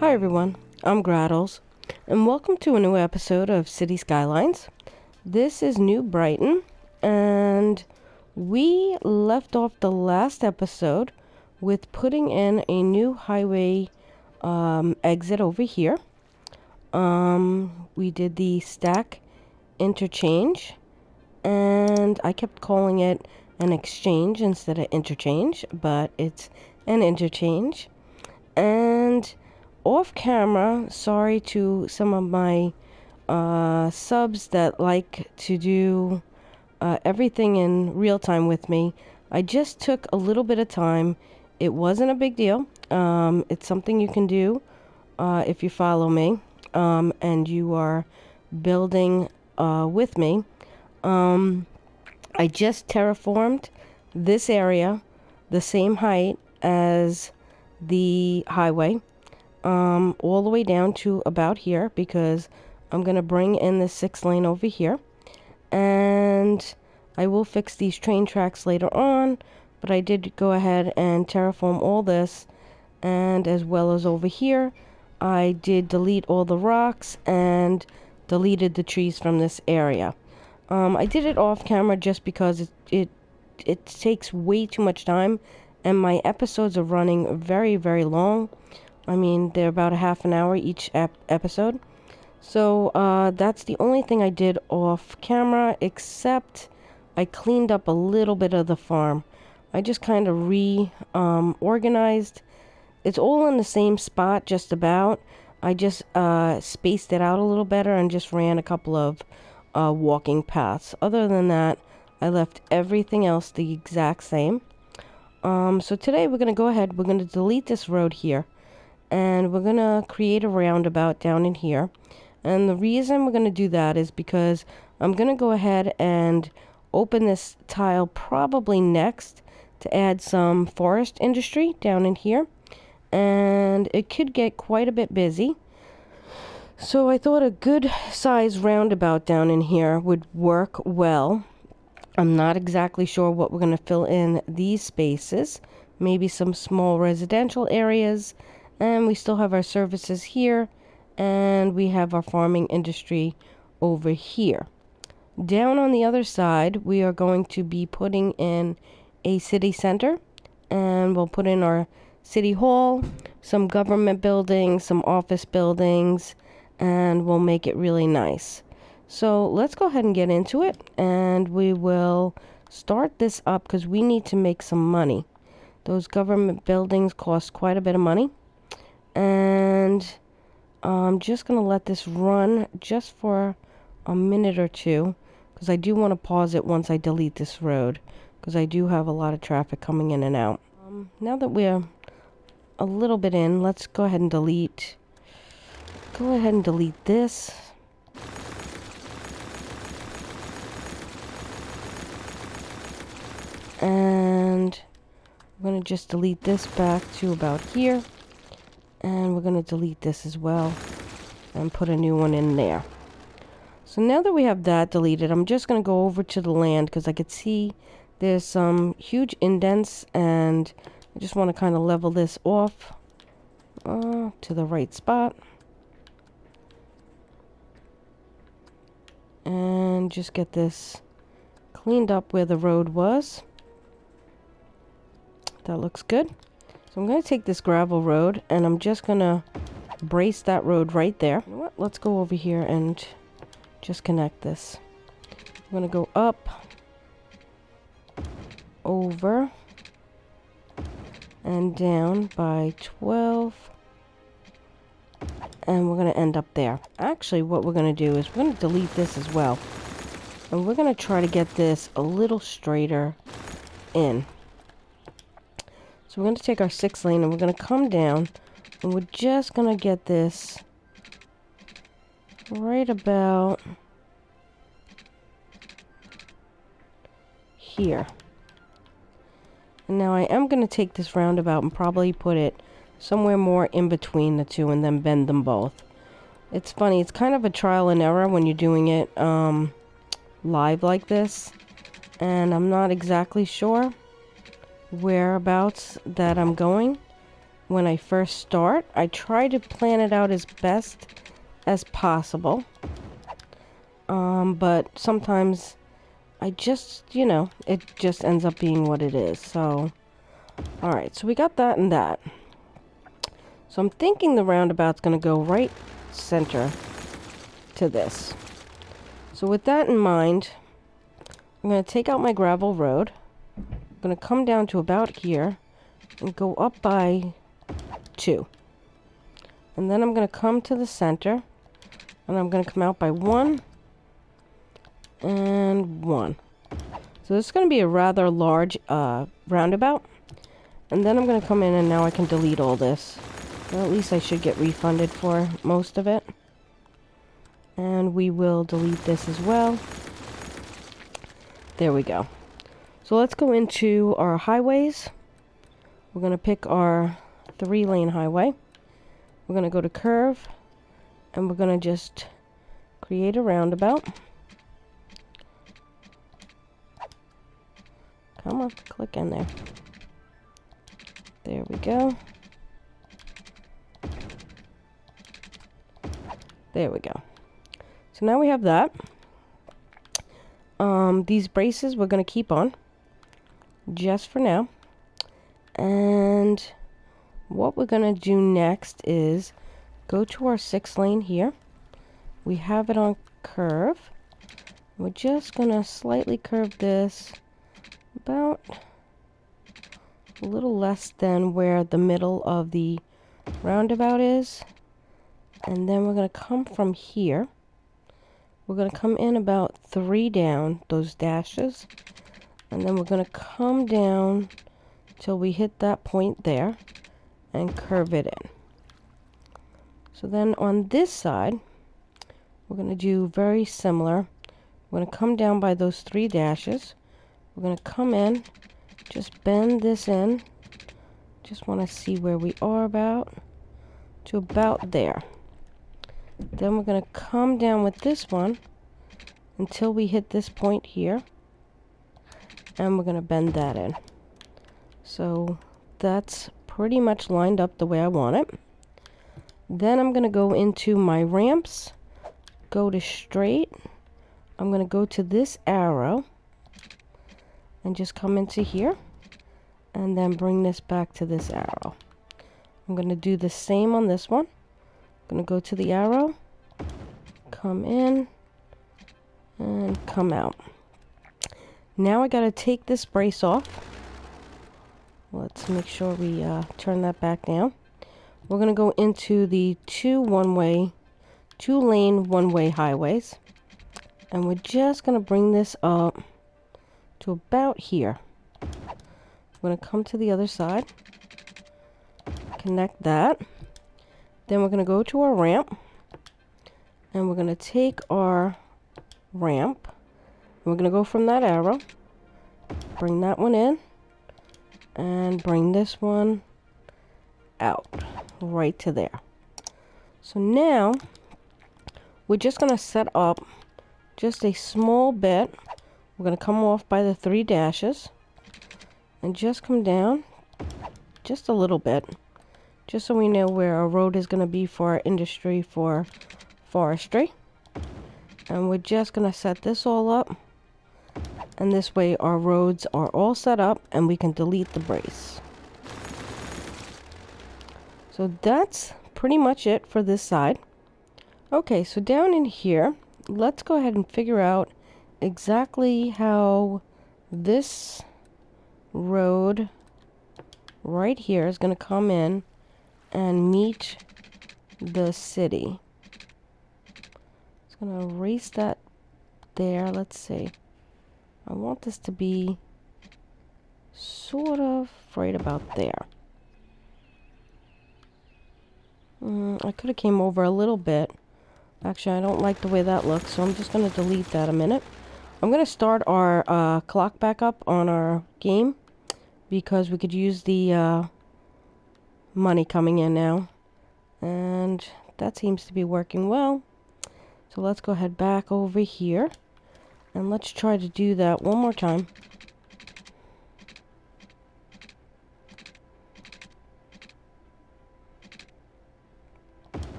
Hi everyone, I'm Graddles, and welcome to a new episode of City Skylines. This is New Brighton, and we left off the last episode with putting in a new highway exit over here. We did the stack interchange, and I kept calling it an exchange instead of interchange, but it's an interchange. And off camera, sorry to some of my subs that like to do everything in real time with me. I just took a little bit of time. It wasn't a big deal. It's something you can do if you follow me and you are building with me. I just terraformed this area the same height as the highway, all the way down to about here, because I'm going to bring in the 6-lane over here, and I will fix these train tracks later on, but I did go ahead and terraform all this, and as well as over here I did delete all the rocks and deleted the trees from this area. I did it off camera just because it takes way too much time, and my episodes are running very, very long. I mean, they're about a half an hour each episode. So that's the only thing I did off camera, except I cleaned up a little bit of the farm. I just kind of reorganized. It's all in the same spot, just about. I just spaced it out a little better and just ran a couple of walking paths. Other than that, I left everything else the exact same. So today we're going to go ahead, we're going to delete this road here, and we're going to create a roundabout down in here. And the reason we're going to do that is because I'm going to go ahead and open this tile probably next to add some forest industry down in here. And it could get quite a bit busy. So I thought a good size roundabout down in here would work well. I'm not exactly sure what we're going to fill in these spaces. Maybe some small residential areas. And we still have our services here. And we have our farming industry over here. Down on the other side, we are going to be putting in a city center. And we'll put in our city hall, some government buildings, some office buildings. And we'll make it really nice. So let's go ahead and get into it, and we will start this up because we need to make some money. Those government buildings cost quite a bit of money, and I'm just going to let this run just for a minute or two because I do want to pause it once I delete this road because I do have a lot of traffic coming in and out. Now that we're a little bit in, let's go ahead and delete this. And we're going to just delete this back to about here. And we're going to delete this as well and put a new one in there. So now that we have that deleted, I'm just going to go over to the land because I could see there's some huge indents, and I just want to kind of level this off to the right spot. And just get this cleaned up where the road was. That looks good. So I'm going to take this gravel road and I'm just going to brace that road right there. You know what? Let's go over here and just connect this. I'm going to go up, over, and down by 12. And we're going to end up there. Actually, what we're going to do is we're going to delete this as well. And we're going to try to get this a little straighter in. So we're going to take our 6-lane and we're going to come down, and we're just going to get this right about here. And now I am going to take this roundabout and probably put it somewhere more in between the two and then bend them both. It's funny, it's kind of a trial and error when you're doing it live like this, and I'm not exactly sure whereabouts that I'm going, when I first start. I try to plan it out as best as possible. But sometimes I just, it just ends up being what it is. So, alright, so we got that and that. So I'm thinking the roundabout's going to go right center to this. So with that in mind, I'm going to take out my gravel road. I'm going to come down to about here and go up by 2. And then I'm going to come to the center and I'm going to come out by 1 and 1. So this is going to be a rather large roundabout. And then I'm going to come in and now I can delete all this. Well, at least I should get refunded for most of it. And we will delete this as well. There we go. So let's go into our highways. We're going to pick our 3-lane highway. We're going to go to curve. And we're going to just create a roundabout. Come on, click in there. There we go. There we go. So now we have that. These braces we're going to keep on. Just for now. And what we're going to do next is go to our 6-lane here. We have it on curve. We're just going to slightly curve this about a little less than where the middle of the roundabout is. And then we're going to come from here. We're going to come in about 3 down, those dashes. And then we're going to come down till we hit that point there and curve it in. So then on this side, we're going to do very similar. We're going to come down by those 3 dashes. We're going to come in, just bend this in. Just want to see where we are about, to about there. Then we're going to come down with this one until we hit this point here. And we're going to bend that in. So that's pretty much lined up the way I want it. Then I'm going to go into my ramps, go to straight. I'm going to go to this arrow and just come into here and then bring this back to this arrow. I'm going to do the same on this one. I'm going to go to the arrow, come in, and come out. Now I got to take this brace off. Let's make sure we turn that back down. We're going to go into the 2-lane one-way highways. And we're just going to bring this up to about here. We're going to come to the other side. Connect that. Then we're going to go to our ramp. And we're going to take our ramp. We're going to go from that arrow. Bring that one in. And bring this one out. Right to there. So now, we're just going to set up just a small bit. We're going to come off by the 3 dashes. And just come down just a little bit. Just so we know where our road is going to be for our industry for forestry. And we're just going to set this all up. And this way our roads are all set up and we can delete the brace. So that's pretty much it for this side. Okay, so down in here, let's go ahead and figure out exactly how this road right here is going to come in and meet the city. It's going to erase that there. Let's see. I want this to be sort of right about there. I could have came over a little bit. Actually, I don't like the way that looks, so I'm just going to delete that a minute. I'm going to start our clock back up on our game because we could use the money coming in now. And that seems to be working well. So let's go ahead back over here. And let's try to do that one more time.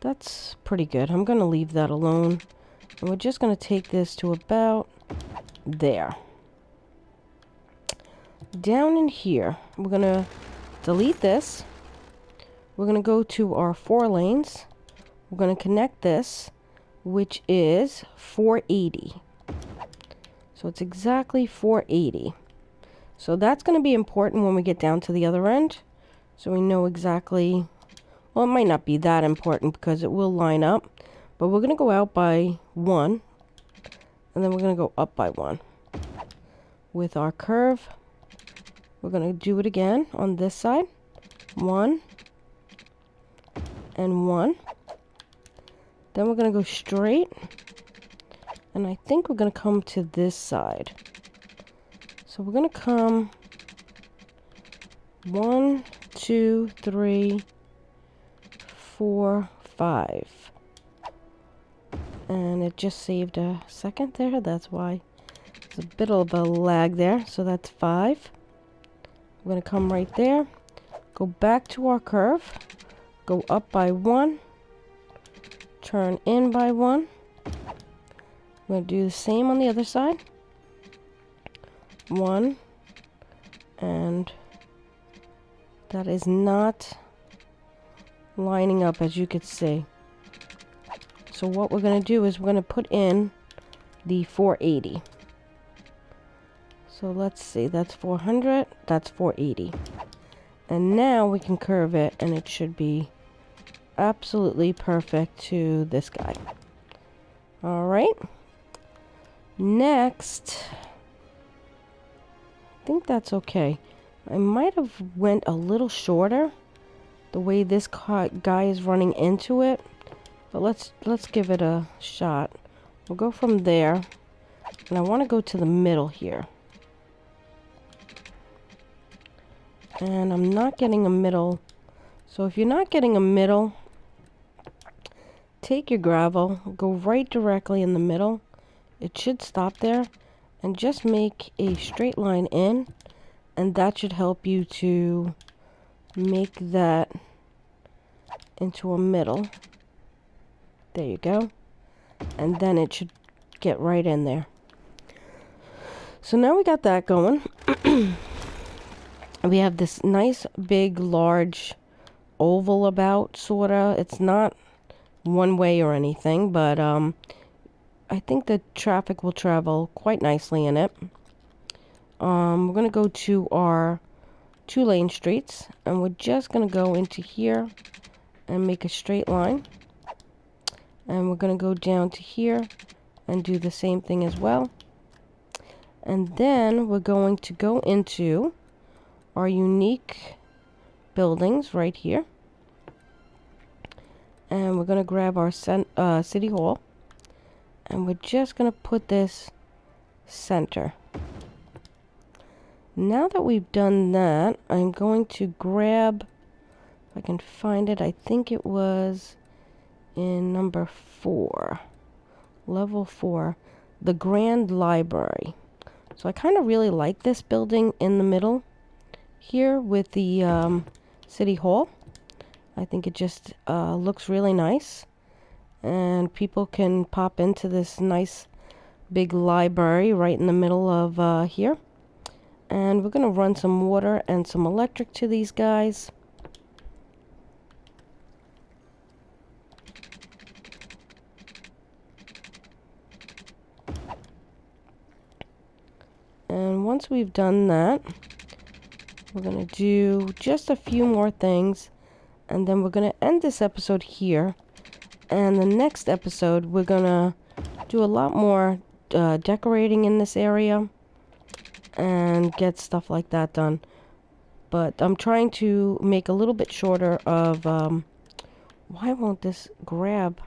That's pretty good. I'm going to leave that alone. And we're just going to take this to about there. Down in here, we're going to delete this. We're going to go to our 4 lanes. We're going to connect this, which is 480. So it's exactly 480. So that's going to be important when we get down to the other end. So we know exactly, well, it might not be that important because it will line up. But we're going to go out by 1. And then we're going to go up by 1. With our curve, we're going to do it again on this side. 1 and 1. Then we're going to go straight. And I think we're going to come to this side. So we're going to come 1, 2, 3, 4, 5. And it just saved a second there. That's why there's a bit of a lag there. So that's 5. We're going to come right there. Go back to our curve. Go up by 1. Turn in by 1. We're going to do the same on the other side. 1. And that is not lining up, as you could see. So what we're going to do is we're going to put in the 480. So let's see, that's 400, that's 480. And now we can curve it, and it should be absolutely perfect to this guy. Alright. Next, I think that's okay. I might have went a little shorter the way this guy is running into it. But let's give it a shot. We'll go from there. And I want to go to the middle here. And I'm not getting a middle. So if you're not getting a middle, take your gravel, go right directly in the middle. It should stop there. And just make a straight line in. And that should help you to make that into a middle. There you go. And then it should get right in there. So now we got that going. We have this nice, big, large oval about, sorta. It's not one way or anything, but I think the traffic will travel quite nicely in it. We're going to go to our 2-lane streets, and we're just going to go into here and make a straight line. And we're going to go down to here and do the same thing as well. And then we're going to go into our unique buildings right here. And we're going to grab our City Hall. And we're just going to put this center. Now that we've done that, I'm going to grab, if I can find it, I think it was in number 4, level 4, the Grand Library. So I kind of really like this building in the middle here with the City Hall. I think it just looks really nice, and people can pop into this nice big library right in the middle of here. And we're going to run some water and some electric to these guys. And once we've done that, we're going to do just a few more things, and then we're going to end this episode here. And the next episode, we're going to do a lot more decorating in this area and get stuff like that done. But I'm trying to make a little bit shorter of, why won't this grab?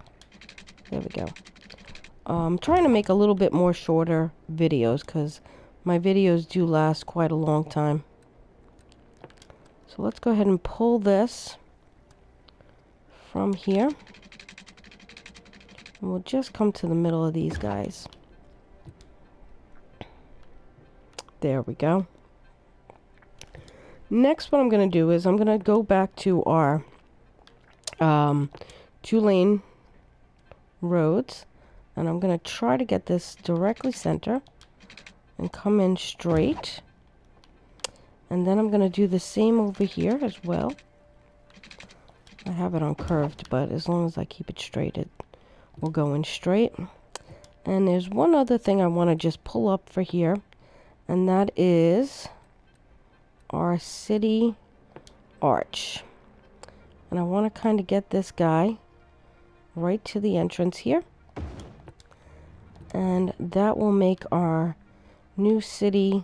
There we go. I'm trying to make a little bit more shorter videos because my videos do last quite a long time. So let's go ahead and pull this from here. And we'll just come to the middle of these guys. There we go. Next, what I'm going to do is I'm going to go back to our 2-lane roads. And I'm going to try to get this directly center and come in straight. And then I'm going to do the same over here as well. I have it on curved, but as long as I keep it straight, it will go in straight. And there's one other thing I want to just pull up for here, and that is our city arch. And I want to kind of get this guy right to the entrance here. And that will make our new city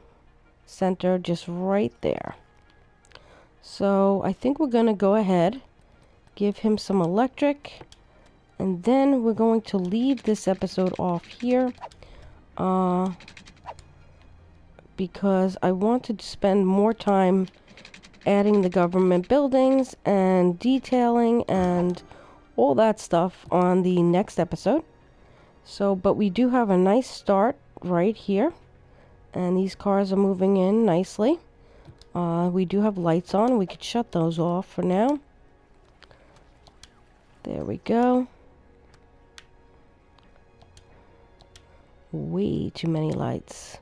center just right there. So I think we're going to go ahead, give him some electric, and then we're going to leave this episode off here because I want to spend more time adding the government buildings and detailing and all that stuff on the next episode. So, but we do have a nice start right here, and these cars are moving in nicely. We do have lights on. We could shut those off for now. There we go. Way too many lights.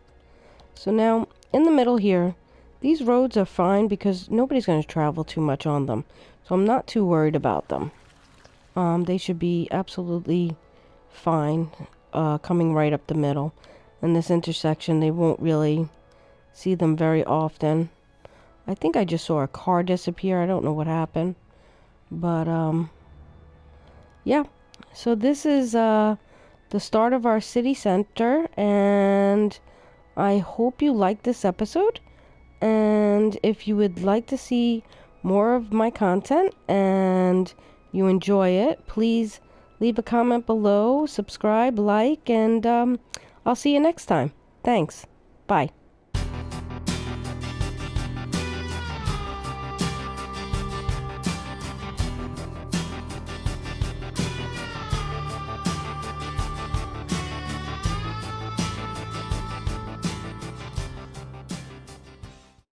So now, in the middle here, these roads are fine because nobody's going to travel too much on them. So I'm not too worried about them. They should be absolutely fine coming right up the middle. In this intersection, they won't really see them very often. I think I just saw a car disappear. I don't know what happened. But, yeah. So this is the start of our city center. And I hope you liked this episode. And if you would like to see more of my content and you enjoy it, please leave a comment below, subscribe, like, and I'll see you next time. Thanks. Bye.